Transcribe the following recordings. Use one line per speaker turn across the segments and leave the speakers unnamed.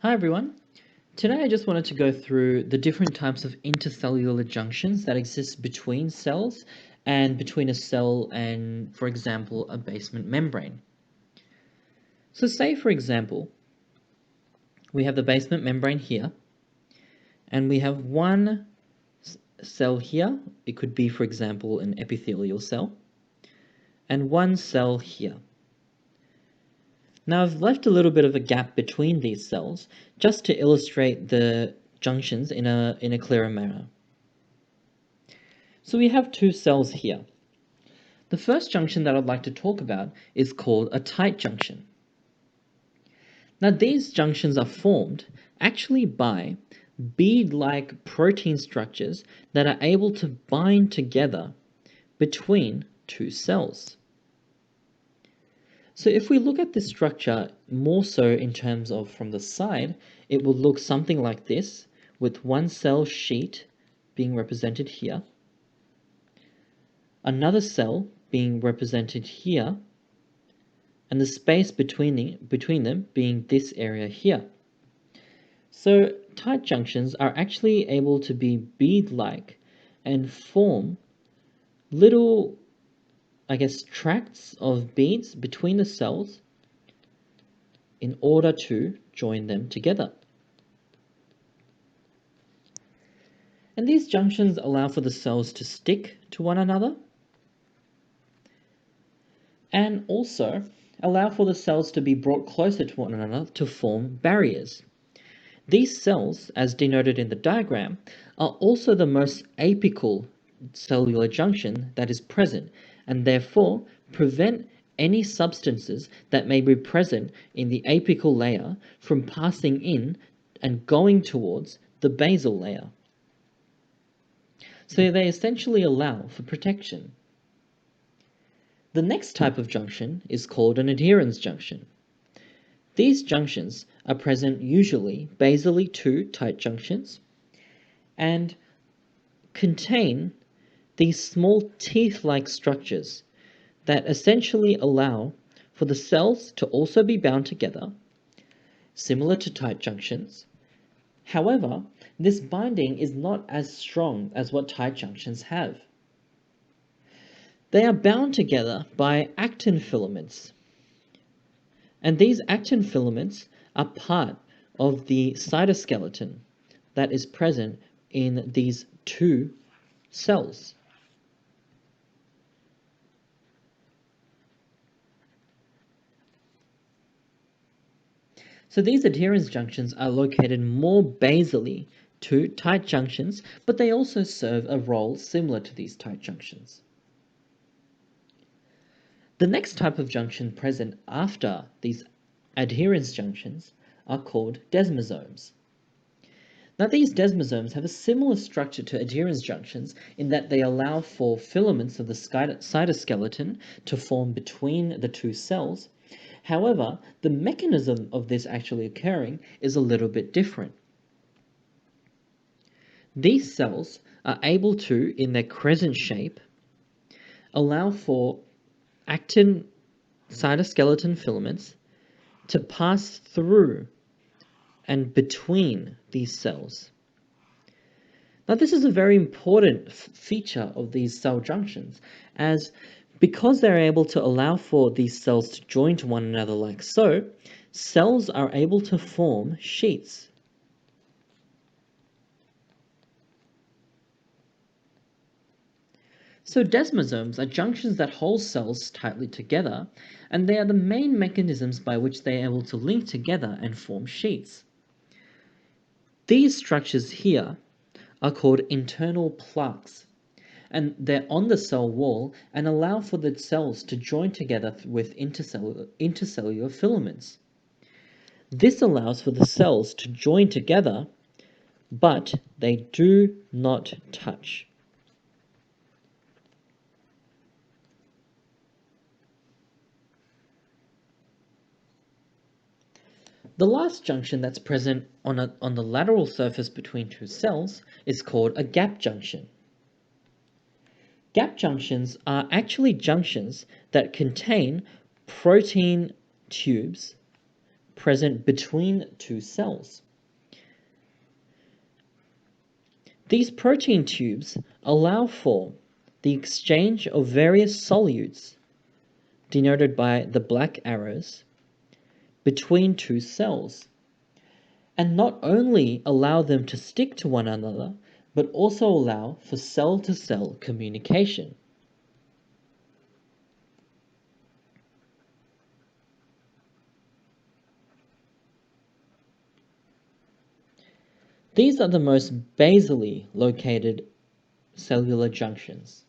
Hi everyone. Today I just wanted to go through the different types of intercellular junctions that exist between cells and between a cell and, for example, a basement membrane. So say, for example, we have the basement membrane here, and we have one cell here. It could be, for example, an epithelial cell, and one cell here. Now I've left a little bit of a gap between these cells just to illustrate the junctions in a clearer manner. So we have two cells here. The first junction that I'd like to talk about is called a tight junction. Now these junctions are formed actually by bead-like protein structures that are able to bind together between two cells. So if we look at this structure more so in terms of from the side, it will look something like this, with one cell sheet being represented here, another cell being represented here, and the space between them being this area here. So tight junctions are actually able to be bead-like and form little, tracts of beads between the cells in order to join them together. And these junctions allow for the cells to stick to one another and also allow for the cells to be brought closer to one another to form barriers. These cells, as denoted in the diagram, are also the most apical cellular junction that is present, and therefore prevent any substances that may be present in the apical layer from passing in and going towards the basal layer. So they essentially allow for protection. The next type of junction is called an adherens junction. These junctions are present usually basally to tight junctions and contain these small teeth-like structures that essentially allow for the cells to also be bound together, similar to tight junctions. However, this binding is not as strong as what tight junctions have. They are bound together by actin filaments, and these actin filaments are part of the cytoskeleton that is present in these two cells. So these adherens junctions are located more basally to tight junctions, but they also serve a role similar to these tight junctions. The next type of junction present after these adherens junctions are called desmosomes. Now these desmosomes have a similar structure to adherens junctions in that they allow for filaments of the cytoskeleton to form between the two cells. However, the mechanism of this actually occurring is a little bit different. These cells are able to, in their crescent shape, allow for actin cytoskeleton filaments to pass through and between these cells. Now this is a very important feature of these cell junctions, as because they're able to allow for these cells to join to one another like so, cells are able to form sheets. So desmosomes are junctions that hold cells tightly together, and they are the main mechanisms by which they are able to link together and form sheets. These structures here are called internal plaques, and they're on the cell wall and allow for the cells to join together with intercellular filaments. This allows for the cells to join together, but they do not touch. The last junction that's present on the lateral surface between two cells is called a gap junction. Gap junctions are actually junctions that contain protein tubes present between two cells. These protein tubes allow for the exchange of various solutes, denoted by the black arrows, between two cells, and not only allow them to stick to one another, but also allow for cell-to-cell communication. These are the most basally located cellular junctions.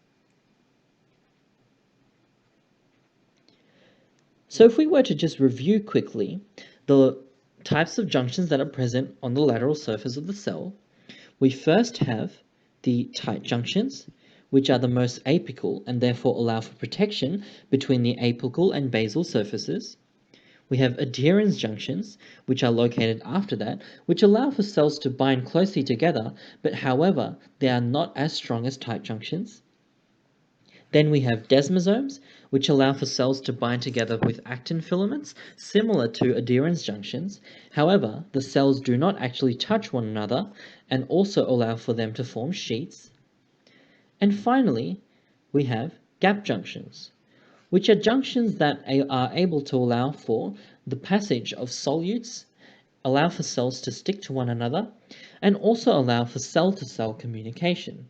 So if we were to just review quickly the types of junctions that are present on the lateral surface of the cell, we first have the tight junctions, which are the most apical and therefore allow for protection between the apical and basal surfaces. We have adherens junctions, which are located after that, which allow for cells to bind closely together, but however, they are not as strong as tight junctions. Then we have desmosomes, which allow for cells to bind together with actin filaments, similar to adherens junctions. However, the cells do not actually touch one another and also allow for them to form sheets. And finally, we have gap junctions, which are junctions that are able to allow for the passage of solutes, allow for cells to stick to one another, and also allow for cell-to-cell communication.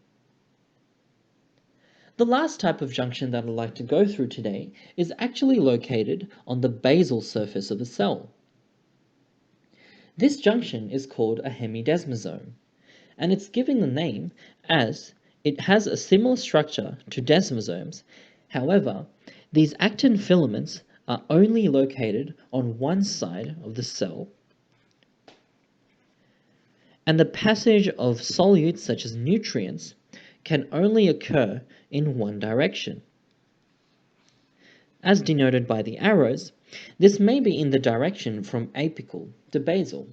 The last type of junction that I'd like to go through today is actually located on the basal surface of a cell. This junction is called a hemidesmosome, and it's given the name as it has a similar structure to desmosomes. However, these actin filaments are only located on one side of the cell, and the passage of solutes such as nutrients can only occur in one direction. As denoted by the arrows, this may be in the direction from apical to basal.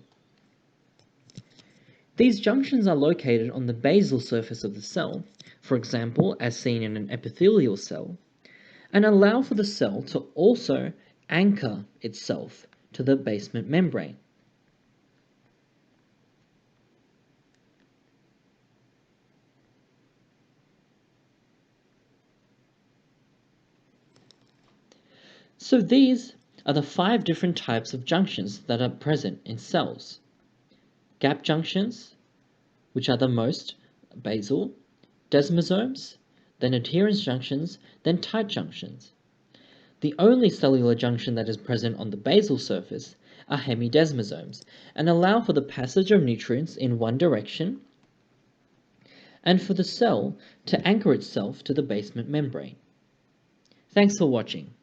These junctions are located on the basal surface of the cell, for example, as seen in an epithelial cell, and allow for the cell to also anchor itself to the basement membrane. So these are the 5 different types of junctions that are present in cells. Gap junctions, which are the most basal, desmosomes, then adherens junctions, then tight junctions. The only cellular junction that is present on the basal surface are hemidesmosomes and allow for the passage of nutrients in one direction and for the cell to anchor itself to the basement membrane. Thanks for watching.